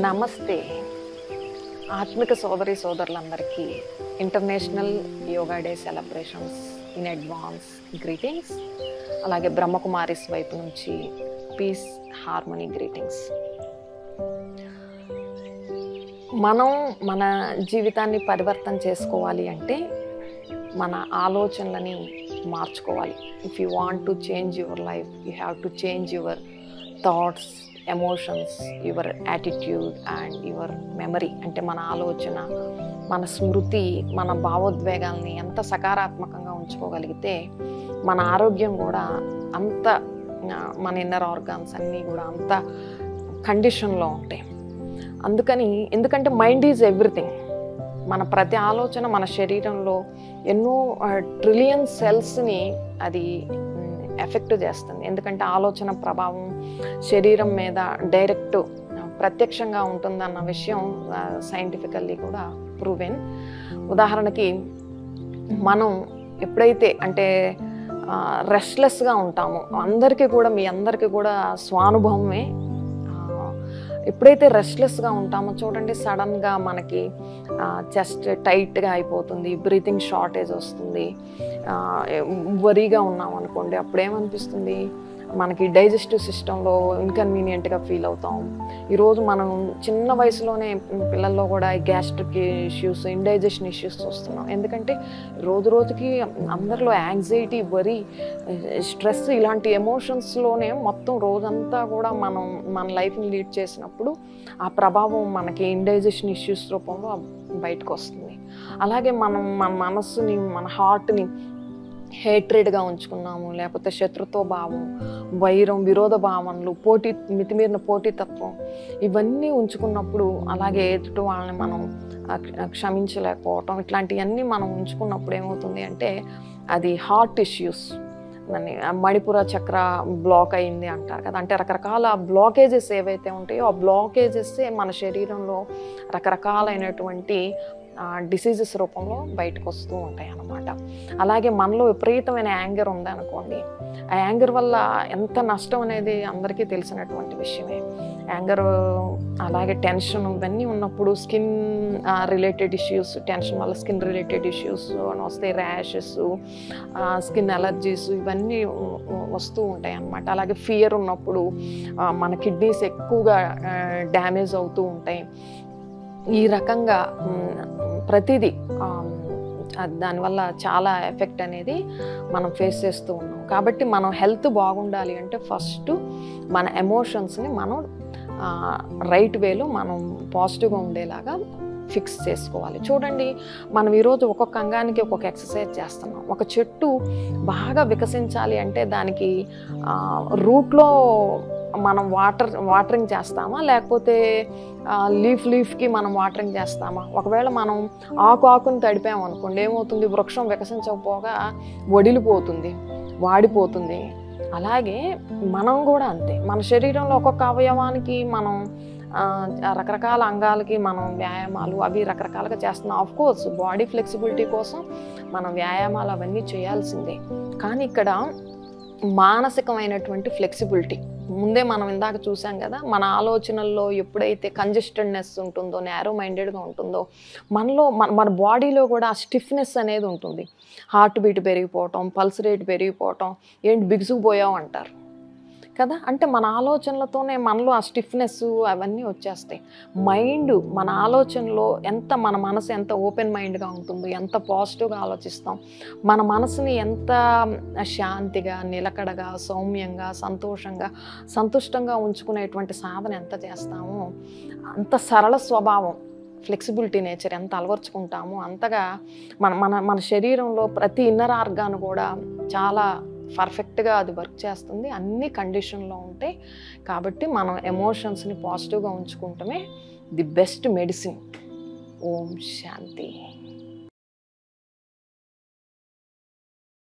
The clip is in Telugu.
నమస్తే ఆత్మిక సోదరి సోదరులందరికీ international yoga day celebrations in advance greetings. అలాగే బ్రహ్మకుమారిస్ వైపు నుంచి పీస్ హార్మనీ గ్రీటింగ్స్. మనం మన జీవితాన్ని పరివర్తన చేసుకోవాలి అంటే మన ఆలోచనలని మార్చుకోవాలి. If you want to change your life you have to change your thoughts, emotions, your attitude and your memory. అంటే మన ఆలోచన, మన స్మృతి, మన భావోద్వేగాల్ని ఎంత సకారాత్మకంగా ఉంచుకోగలిగితే మన ఆరోగ్యం కూడా అంత, మన ఇన్నర్ ఆర్గాన్స్ అన్నీ కూడా అంత కండిషన్లో ఉంటాయి. ఎందుకంటే మైండ్ ఈజ్ ఎవ్రీథింగ్. మన ప్రతి ఆలోచన మన శరీరంలో ఎన్నో ట్రిలియన్ సెల్స్ని అది ఎఫెక్ట్ చేస్తుంది. ఎందుకంటే ఆలోచన ప్రభావం శరీరం మీద డైరెక్ట్ ప్రత్యక్షంగా ఉంటుందన్న విషయం సైంటిఫికల్లీ కూడా ప్రూవెన్. ఉదాహరణకి మనం ఎప్పుడైతే అంటే రెస్ట్లెస్గా ఉంటామో, మీ అందరికీ కూడా స్వానుభవమే. ఎప్పుడైతే రెస్ట్లెస్గా ఉంటామో చూడండి, సడన్గా మనకి చెస్ట్ టైట్గా అయిపోతుంది, బ్రీతింగ్ షార్టేజ్ వస్తుంది. వరీగా ఉన్నాం అనుకోండి, అప్పుడు ఏమనిపిస్తుంది, మనకి డైజెస్టివ్ సిస్టంలో ఇన్కన్వీనియంట్గా ఫీల్ అవుతాం. ఈరోజు మనం చిన్న వయసులోనే పిల్లల్లో కూడా గ్యాస్ట్రిక్ ఇష్యూస్, ఇండైజెషన్ ఇష్యూస్ వస్తున్నాం. ఎందుకంటే రోజు రోజుకి అందరిలో యాంగ్జైటీ, వరీ, స్ట్రెస్ ఇలాంటి ఎమోషన్స్లోనే మొత్తం రోజంతా కూడా మనం మన లైఫ్ని లీడ్ చేసినప్పుడు ఆ ప్రభావం మనకి ఇండైజెషన్ ఇష్యూస్ రూపంలో బయటకు వస్తుంది. అలాగే మనం మన మనస్సుని, మన హార్ట్ని హేట్రెడ్గా ఉంచుకున్నాము, లేకపోతే శత్రుత్వ భావం, వైరం, విరోధ భావనలు, మితిమీరిన పోటీతత్వం ఇవన్నీ ఉంచుకున్నప్పుడు, అలాగే ఎదుటి వాళ్ళని మనం క్షమించలేకపోవటం, ఇట్లాంటివన్నీ మనం ఉంచుకున్నప్పుడు ఏమవుతుంది అంటే అది హార్ట్ ఇష్యూస్. దాన్ని మణిపుర చక్ర బ్లాక్ అయింది అంటారు కదా. అంటే రకరకాల బ్లాకేజెస్ ఏవైతే ఉంటాయో ఆ బ్లాకేజెస్సే మన శరీరంలో రకరకాలైనటువంటి డిసీజెస్ రూపంలో బయటకు వస్తూ ఉంటాయి అన్నమాట. అలాగే మనలో విపరీతమైన యాంగర్ ఉందనుకోండి, ఆ యాంగర్ వల్ల ఎంత నష్టం అనేది అందరికీ తెలిసినటువంటి విషయమే. యాంగర్, అలాగే టెన్షన్ ఇవన్నీ ఉన్నప్పుడు స్కిన్ రిలేటెడ్ ఇష్యూస్, టెన్షన్ వల్ల స్కిన్ రిలేటెడ్ ఇష్యూస్ వస్తాయి, ర్యాషెస్, స్కిన్ అలర్జీస్ ఇవన్నీ వస్తూ ఉంటాయి అన్నమాట. అలాగే ఫియర్ ఉన్నప్పుడు మన కిడ్నీస్ ఎక్కువగా డ్యామేజ్ అవుతూ ఉంటాయి. ఈ రకంగా ప్రతిదీ దానివల్ల చాలా ఎఫెక్ట్ అనేది మనం ఫేస్ చేస్తూ ఉన్నాం. కాబట్టి మనం హెల్త్ బాగుండాలి అంటే ఫస్ట్ మన ఎమోషన్స్ని మనం రైట్ వేలో మనం పాజిటివ్గా ఉండేలాగా ఫిక్స్ చేసుకోవాలి. చూడండి, మనం ఈరోజు ఒక్కొక్క అంగానికి ఒక్కొక్క ఎక్సర్సైజ్ చేస్తున్నాం. ఒక చెట్టు బాగా వికసించాలి అంటే దానికి రూట్లో మనం వాటరింగ్ చేస్తామా, లేకపోతే లీఫ్కి మనం వాటరింగ్ చేస్తామా? ఒకవేళ మనం ఆకుని తడిపాము అనుకోండి, ఏమవుతుంది, వృక్షం వికసించకపోగా వడిలిపోతుంది, వాడిపోతుంది. అలాగే మనం కూడా అంతే. మన శరీరంలో ఒక్కొక్క అవయవానికి మనం రకరకాల అంగాలకి మనం వ్యాయామాలు అవి రకరకాలుగా చేస్తున్నాం. ఆఫ్కోర్స్ బాడీ ఫ్లెక్సిబిలిటీ కోసం మనం వ్యాయామాలు అవన్నీ చేయాల్సిందే. కానీ ఇక్కడ మానసికమైనటువంటి ఫ్లెక్సిబిలిటీ ముందే మనం ఇందాక చూసాం కదా, మన ఆలోచనల్లో ఎప్పుడైతే కంజెస్టెడ్నెస్ ఉంటుందో, నేరో మైండెడ్గా ఉంటుందో, మనలో మన బాడీలో కూడా ఆ స్టిఫ్నెస్ అనేది ఉంటుంది. హార్ట్ బీట్ పెరిగిపోవటం, పల్స్ రేట్ పెరిగిపోవటం, ఏంటి బిగుసుకుపోయావు అంటారు కదా. అంటే మన ఆలోచనలతోనే మనలో ఆ స్టిఫ్నెస్ అవన్నీ వచ్చేస్తాయి. మన ఆలోచనలో మన మనసు ఎంత ఓపెన్ మైండ్గా ఉంటుందో, ఎంత పాజిటివ్గా ఆలోచిస్తాం, మన మనసుని ఎంత శాంతిగా, నిలకడగా, సౌమ్యంగా, సంతుష్టంగా ఉంచుకునేటువంటి సాధన ఎంత చేస్తామో, అంత సరళ స్వభావం, ఫ్లెక్సిబిలిటీ నేచర్ ఎంత అలవర్చుకుంటామో అంతగా మన శరీరంలో ప్రతి ఇన్నర్ ఆర్గాన్ కూడా చాలా పర్ఫెక్ట్గా అది వర్క్ చేస్తుంది. అన్ని కండిషన్లో ఉంటాయి. కాబట్టి మనం ఎమోషన్స్ని పాజిటివ్గా ఉంచుకుంటమే ది బెస్ట్ మెడిసిన్. ఓం శాంతి.